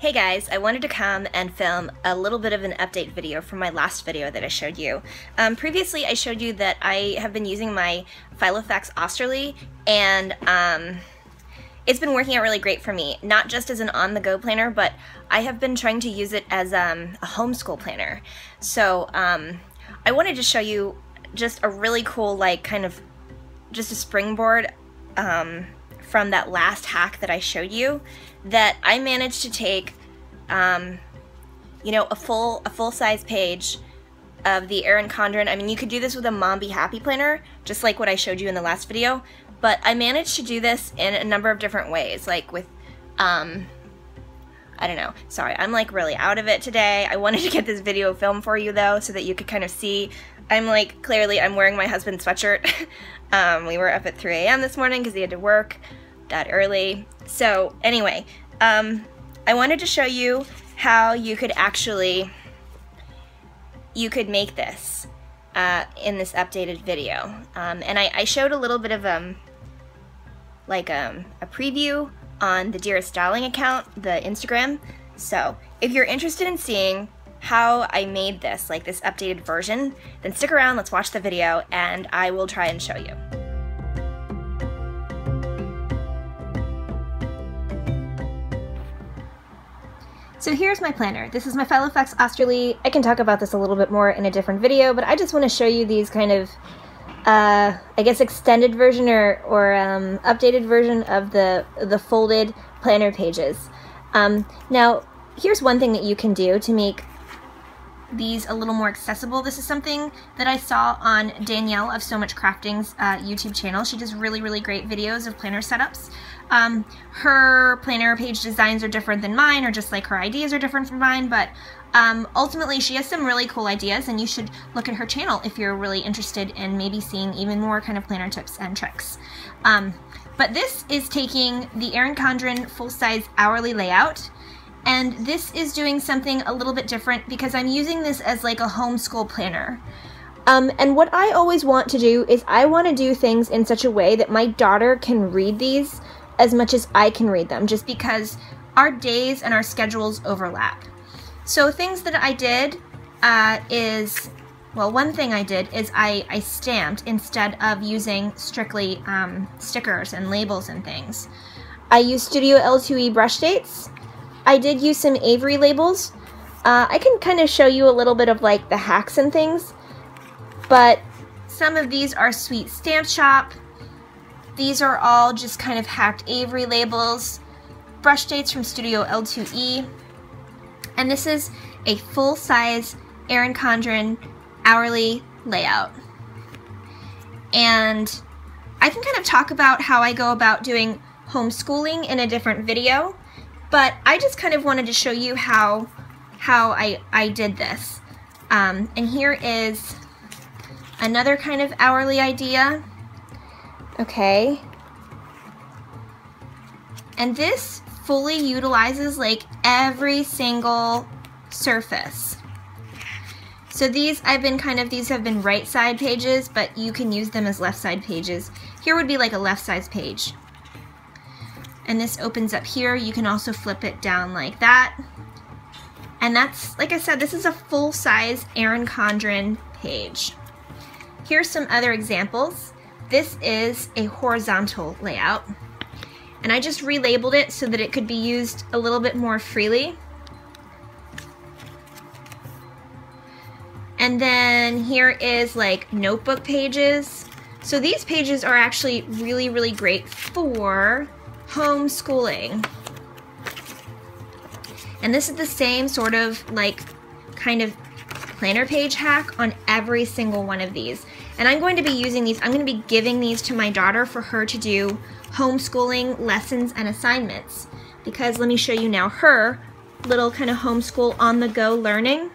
Hey guys, I wanted to come and film a little bit of an update video from my last video that I showed you. Previously I showed you that I have been using my Filofax Osterly, and it's been working out really great for me, not just as an on-the-go planner, but I have been trying to use it as a homeschool planner. So I wanted to show you just a really cool, like, kind of just a springboard from that last hack that I showed you, that I managed to take, you know, a full-size page of the Erin Condren. I mean, you could do this with a Mom Be Happy planner, just like what I showed you in the last video, but I managed to do this in a number of different ways, like with, I don't know, sorry, I'm like really out of it today. I wanted to get this video filmed for you though, so that you could kind of see. I'm like, clearly I'm wearing my husband's sweatshirt. We were up at 3 a.m. this morning because he had to work that early. So anyway, I wanted to show you how you could actually, make this in this updated video. And I showed a little bit of like a preview on the Dearest Darling account, the Instagram. So if you're interested in seeing how I made this, like this updated version, then stick around, let's watch the video, and I will try and show you. So here's my planner. This is my Filofax Osterly. I can talk about this a little bit more in a different video, but I just want to show you these kind of, I guess, extended version or updated version of the folded planner pages. Now, here's one thing that you can do to make these a little more accessible. This is something that I saw on Danielle of So Much Crafting's YouTube channel. She does really, really great videos of planner setups. Her planner page designs are different than mine, or just like her ideas are different from mine, but ultimately she has some really cool ideas, and you should look at her channel if you're really interested in maybe seeing even more kind of planner tips and tricks. But this is taking the Erin Condren full-size hourly layout, and this is doing something a little bit different because I'm using this as like a homeschool planner. And what I always want to do is I want to do things in such a way that my daughter can read these as much as I can read them, just because our days and our schedules overlap. So things that I did one thing I did is I stamped instead of using strictly stickers and labels and things. I used Studio L2E brush dates. I did use some Avery labels. I can kind of show you a little bit of like the hacks and things, but some of these are Sweet Stamp Shop. These are all just kind of hacked Avery labels. Brush dates from Studio L2E. And this is a full-size Erin Condren hourly layout. And I can kind of talk about how I go about doing homeschooling in a different video, but I just kind of wanted to show you how I did this. And here is another kind of hourly idea. Okay. And this fully utilizes like every single surface. So these have been right side pages, but you can use them as left side pages. Here would be like a left side page. And this opens up here. You can also flip it down like that. And that's, like I said, this is a full size Erin Condren page. Here's some other examples. This is a horizontal layout, and I just relabeled it so that it could be used a little bit more freely. And then here is like notebook pages. So these pages are actually really, really great for homeschooling. And this is the same sort of like kind of planner page hack on every single one of these. And I'm going to be using these, I'm going to be giving these to my daughter for her to do homeschooling lessons and assignments. Because let me show you now her little kind of homeschool on-the-go learning.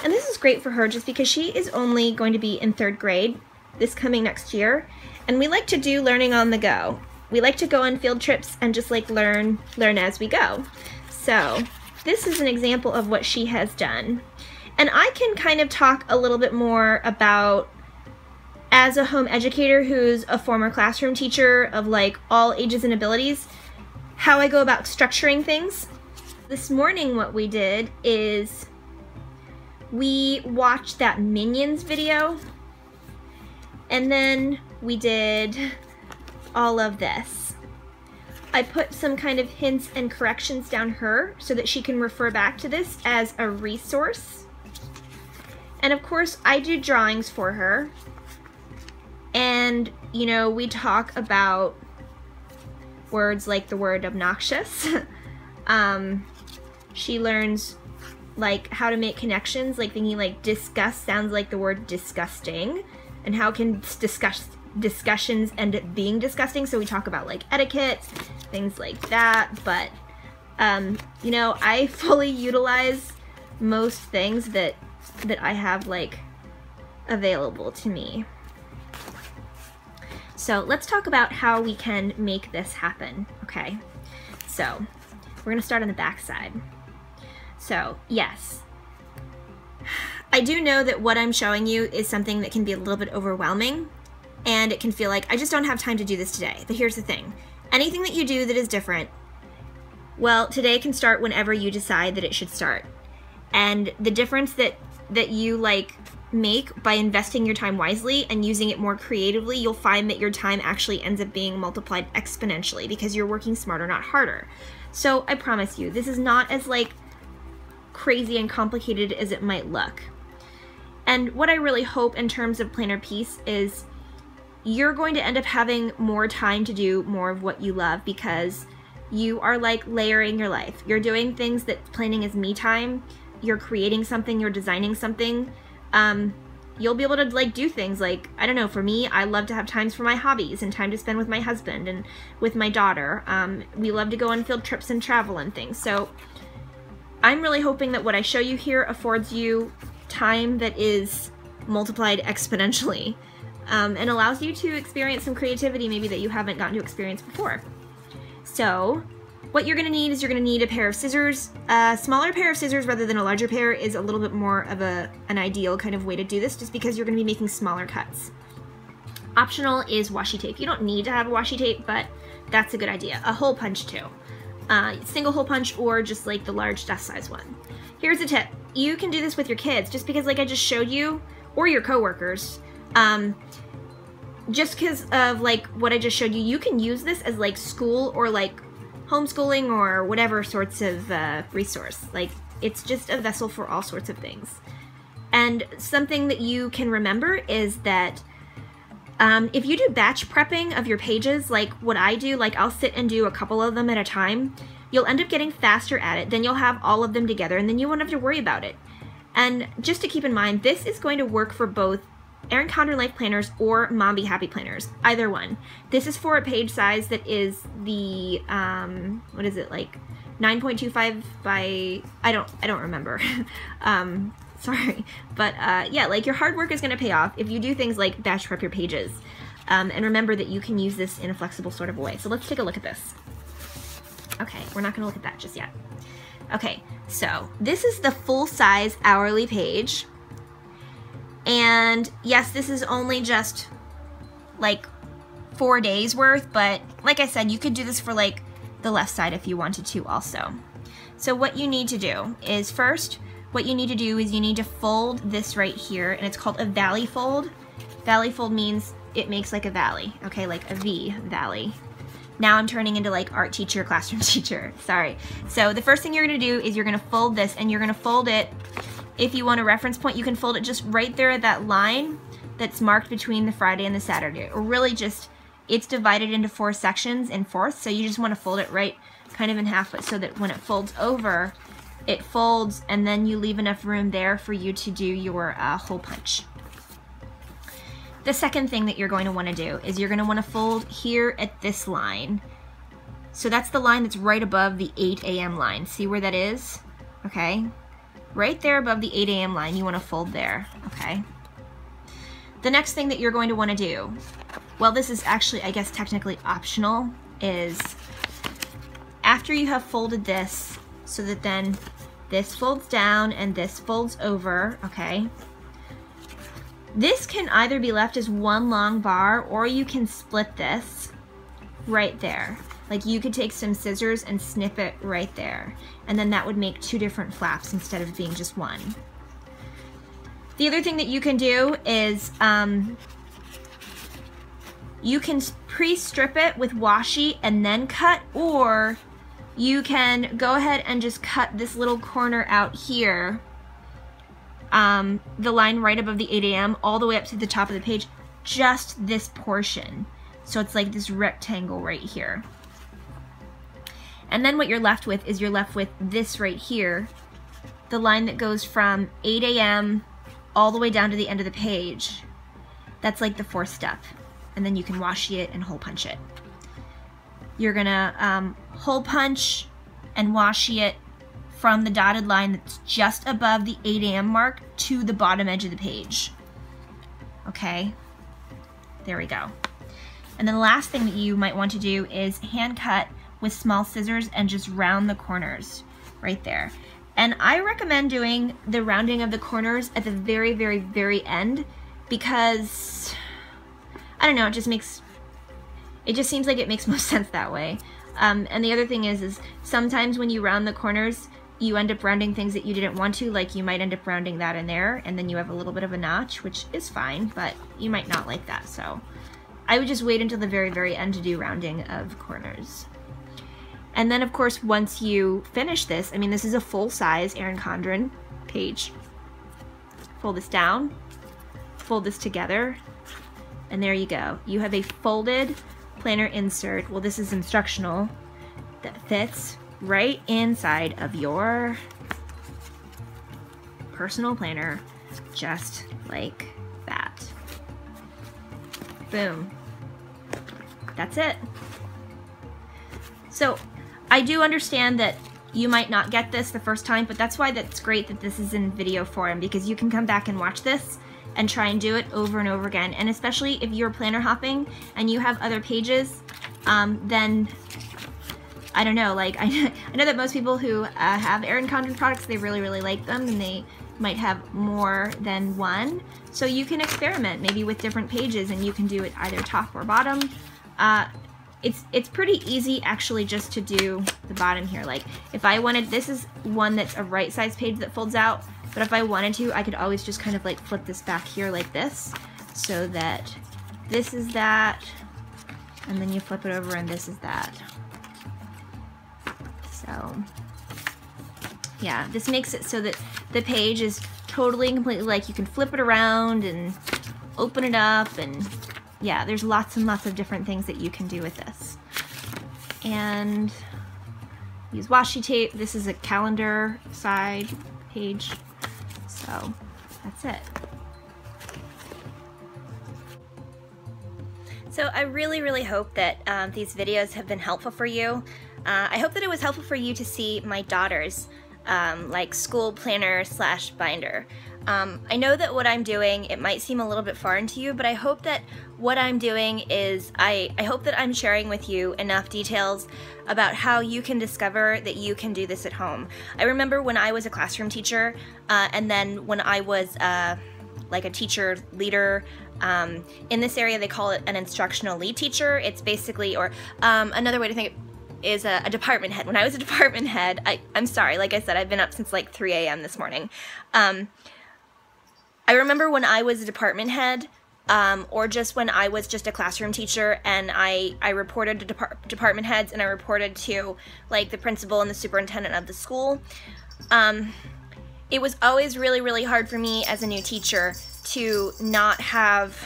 And this is great for her just because she is only going to be in 3rd grade this coming next year. And we like to do learning on the go. We like to go on field trips and just like learn as we go. So this is an example of what she has done. And I can kind of talk a little bit more about, as a home educator who's a former classroom teacher of like all ages and abilities, how I go about structuring things. This morning what we did is we watched that Minions video, and then we did all of this. I put some kind of hints and corrections down her so that she can refer back to this as a resource. And of course, I do drawings for her. And, you know, we talk about words like the word obnoxious. She learns like how to make connections, like thinking like disgust sounds like the word disgusting, and how can discussions end up being disgusting. So we talk about like etiquette, things like that. But you know, I fully utilize most things that I have like available to me. So let's talk about how we can make this happen. Okay, so we're gonna start on the back side. So yes, I do know that what I'm showing you is something that can be a little bit overwhelming, and it can feel like I just don't have time to do this today. But here's the thing, anything that you do that is different, well, today can start whenever you decide that it should start. And the difference that you like make by investing your time wisely and using it more creatively, you'll find that your time actually ends up being multiplied exponentially because you're working smarter, not harder. So I promise you, this is not as like crazy and complicated as it might look. And what I really hope in terms of planner peace is you're going to end up having more time to do more of what you love, because you are like layering your life. You're doing things that planning is me time. You're creating something, you're designing something. You'll be able to like do things like, I don't know, for me, I love to have times for my hobbies and time to spend with my husband and with my daughter. We love to go on field trips and travel and things. So I'm really hoping that what I show you here affords you time that is multiplied exponentially, and allows you to experience some creativity maybe that you haven't gotten to experience before. So what you're gonna need is you're gonna need a pair of scissors. A smaller pair of scissors rather than a larger pair is a little bit more of an ideal kind of way to do this, just because you're gonna be making smaller cuts. Optional is washi tape. You don't need to have a washi tape, but that's a good idea. A hole punch too. Single hole punch, or just like the large desk size one. Here's a tip. You can do this with your kids, just because like I just showed you, or your coworkers. Just because of like what I just showed you, you can use this as like school or like homeschooling or whatever sorts of resource. Like, it's just a vessel for all sorts of things. And something that you can remember is that if you do batch prepping of your pages, like what I do, like I'll sit and do a couple of them at a time, you'll end up getting faster at it. Then you'll have all of them together, and then you won't have to worry about it. And just to keep in mind, this is going to work for both Erin Condren Life Planners or Mom Be Happy Planners, either one. This is for a page size that is the, what is it, like 9.25 by, I don't remember. Sorry, but yeah, like your hard work is gonna pay off if you do things like batch prep your pages. And remember that you can use this in a flexible sort of way. So let's take a look at this. Okay, we're not gonna look at that just yet. Okay, so this is the full size hourly page. And yes, this is only just like 4 days worth, but like I said, you could do this for like the left side if you wanted to also. So what you need to do is first, what you need to do is you need to fold this right here, and it's called a valley fold. Valley fold means it makes like a valley, okay, like a V, valley. Now I'm turning into like art teacher, classroom teacher, sorry. So the first thing you're gonna do is you're gonna fold this, and you're gonna fold it, if you want a reference point, you can fold it just right there at that line that's marked between the Friday and the Saturday. Or really just, it's divided into 4 sections in fourths, so you just want to fold it right kind of in half, but so that when it folds over, it folds, and then you leave enough room there for you to do your hole punch. The second thing that you're going to want to do is you're going to want to fold here at this line. So that's the line that's right above the 8 a.m. line. See where that is? Okay. Right there above the 8 a.m. line, you want to fold there, okay? The next thing that you're going to want to do, well, this is actually, I guess, technically optional, is after you have folded this, so that then this folds down and this folds over, okay? This can either be left as one long bar, or you can split this right there. Like you could take some scissors and snip it right there, and then that would make 2 different flaps instead of being just one. The other thing that you can do is you can pre-strip it with washi and then cut, or you can go ahead and just cut this little corner out here, the line right above the 8 a.m. all the way up to the top of the page, just this portion. So it's like this rectangle right here. And then what you're left with is you're left with this right here, the line that goes from 8 a.m. all the way down to the end of the page. That's like the 4th step. And then you can washi it and hole punch it. You're gonna hole punch and washi it from the dotted line that's just above the 8 a.m. mark to the bottom edge of the page. Okay, there we go. And then the last thing that you might want to do is hand cut with small scissors and just round the corners right there. And I recommend doing the rounding of the corners at the very, very, very end, because I don't know, it just seems like it makes most sense that way. And the other thing is sometimes when you round the corners, you end up rounding things that you didn't want to, like you might end up rounding that in there, and then you have a little bit of a notch, which is fine, but you might not like that. So I would just wait until the very, very end to do rounding of corners. And then of course, once you finish this, I mean, this is a full-size Erin Condren page. Fold this down, fold this together, and there you go. You have a folded planner insert. Well, this is instructional, that fits right inside of your personal planner, just like that. Boom. That's it. So I do understand that you might not get this the first time, but that's why that's great that this is in video form, because you can come back and watch this and try and do it over and over again. And especially if you're planner hopping and you have other pages, then I don't know, like I know that most people who have Erin Condren products, they really, really like them, and they might have more than one. So you can experiment maybe with different pages, and you can do it either top or bottom. It's pretty easy actually just to do the bottom here. Like if I wanted, this is one that's a right size page that folds out, but if I wanted to, I could always just kind of like flip this back here like this, so that this is that, and then you flip it over and this is that. So yeah, this makes it so that the page is totally and completely, like you can flip it around and open it up, and yeah, there's lots and lots of different things that you can do with this. And use washi tape. This is a calendar side page. So that's it. So I really, really hope that these videos have been helpful for you. I hope that it was helpful for you to see my daughter's like school planner / binder. I know that what I'm doing, it might seem a little bit foreign to you, but I hope that what I'm doing is, I hope that I'm sharing with you enough details about how you can discover that you can do this at home. I remember when I was a classroom teacher, and then when I was like a teacher leader, in this area they call it an instructional lead teacher. It's basically, or another way to think is a department head. When I was a department head, I'm sorry, like I said, I've been up since like 3 a.m. this morning. I remember when I was a department head, or just when I was just a classroom teacher, and I reported to department heads, and I reported to like the principal and the superintendent of the school. It was always really, really hard for me as a new teacher to not have,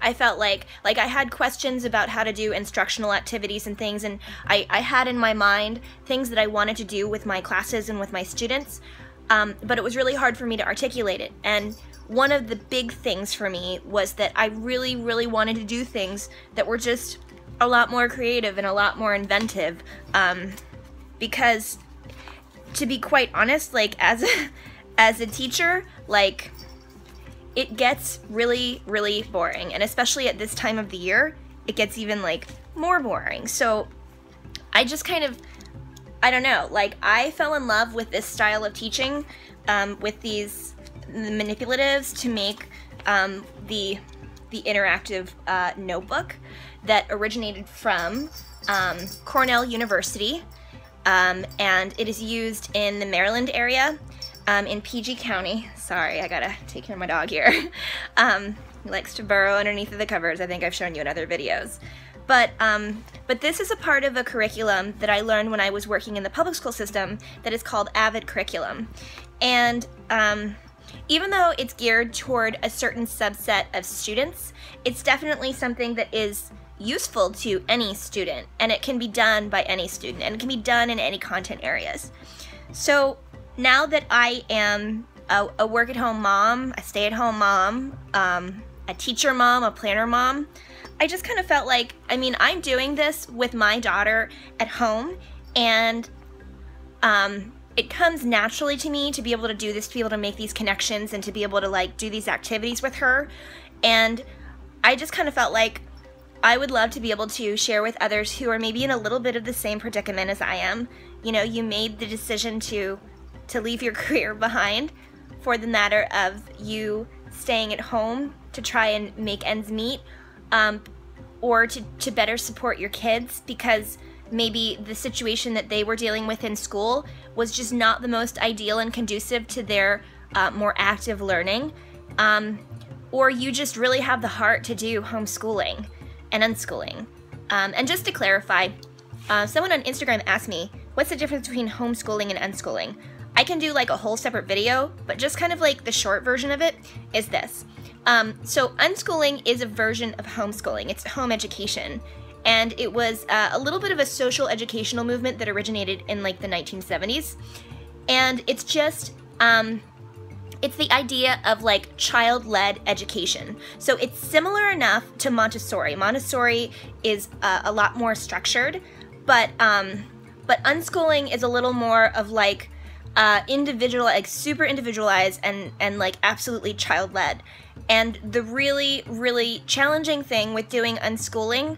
I felt like I had questions about how to do instructional activities and things, and I had in my mind things that I wanted to do with my classes and with my students, but it was really hard for me to articulate it. And one of the big things for me was that I really, really wanted to do things that were just a lot more creative and a lot more inventive, because to be quite honest, like as a teacher, like it gets really, really boring, and especially at this time of the year, it gets even like more boring. So I just kind of, I don't know, like I fell in love with this style of teaching, with these manipulatives to make the interactive notebook that originated from Cornell University, and it is used in the Maryland area, in PG County. Sorry, I gotta take care of my dog here. He likes to burrow underneath of the covers. I think I've shown you in other videos. But this is a part of a curriculum that I learned when I was working in the public school system that is called AVID curriculum. And even though it's geared toward a certain subset of students, it's definitely something that is useful to any student, and it can be done by any student, and it can be done in any content areas. So now that I am a work-at-home mom, a stay-at-home mom, a teacher mom, a planner mom, I just kind of felt like, I mean, I'm doing this with my daughter at home, and it comes naturally to me to be able to do this, to be able to make these connections, and to be able to like do these activities with her. And I just kind of felt like I would love to be able to share with others who are maybe in a little bit of the same predicament as I am. You know, you made the decision to leave your career behind for the matter of you staying at home to try and make ends meet, or to better support your kids, because maybe the situation that they were dealing with in school was just not the most ideal and conducive to their more active learning, or you just really have the heart to do homeschooling and unschooling. And just to clarify, someone on Instagram asked me, what's the difference between homeschooling and unschooling? I can do like a whole separate video, but just kind of like the short version of it is this. So unschooling is a version of homeschooling. It's home education. And it was a little bit of a social educational movement that originated in like the 1970s. And it's just, it's the idea of like child-led education. So it's similar enough to Montessori. Montessori is a lot more structured, but unschooling is a little more of like individual, like super individualized and like absolutely child-led. And the really, really challenging thing with doing unschooling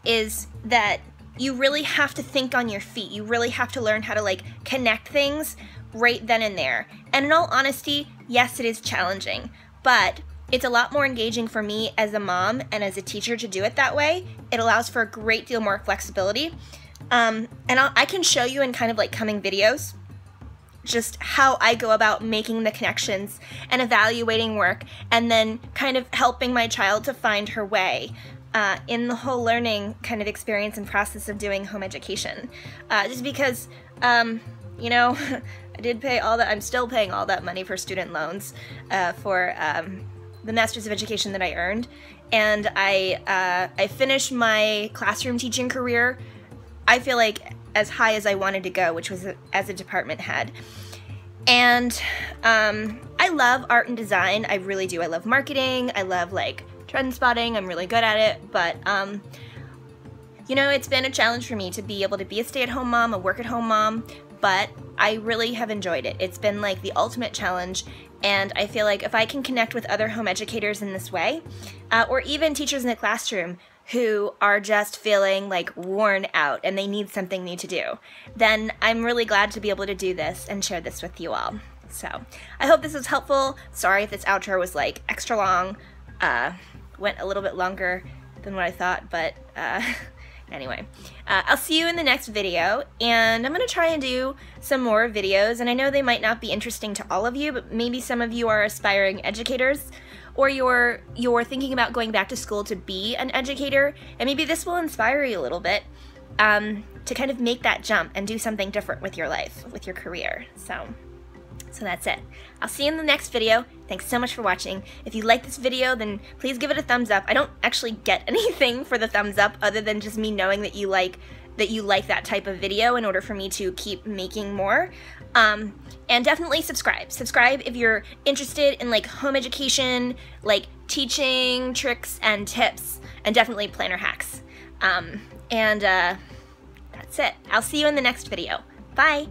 is that you really have to think on your feet. You really have to learn how to like connect things right then and there. And in all honesty, yes, it is challenging, but it's a lot more engaging for me as a mom and as a teacher to do it that way. It allows for a great deal more flexibility. And I can show you in kind of like coming videos just how I go about making the connections and evaluating work, and then kind of helping my child to find her way in the whole learning kind of experience and process of doing home education. Just because, you know, I did pay all that, I'm still paying all that money for student loans for the Masters of Education that I earned, and I finished my classroom teaching career, I feel like, as high as I wanted to go, which was as a department head. And I love art and design, I really do. I love marketing, I love like trend spotting, I'm really good at it, but you know, it's been a challenge for me to be able to be a stay-at-home mom, a work-at-home mom, but I really have enjoyed it. It's been like the ultimate challenge, and I feel like if I can connect with other home educators in this way, or even teachers in the classroom who are just feeling like worn out and they need something new to do, then I'm really glad to be able to do this and share this with you all. So I hope this was helpful. Sorry if this outro was like extra long, went a little bit longer than what I thought, but anyway, I'll see you in the next video, and I'm gonna try and do some more videos, and I know they might not be interesting to all of you, but maybe some of you are aspiring educators, or you're thinking about going back to school to be an educator, and maybe this will inspire you a little bit to kind of make that jump and do something different with your life, with your career. So that's it. I'll see you in the next video. Thanks so much for watching. If you like this video, then please give it a thumbs up. I don't actually get anything for the thumbs up other than just me knowing that you like that type of video in order for me to keep making more. And definitely subscribe. Subscribe if you're interested in like home education, like teaching tricks and tips, and definitely planner hacks. That's it. I'll see you in the next video. Bye!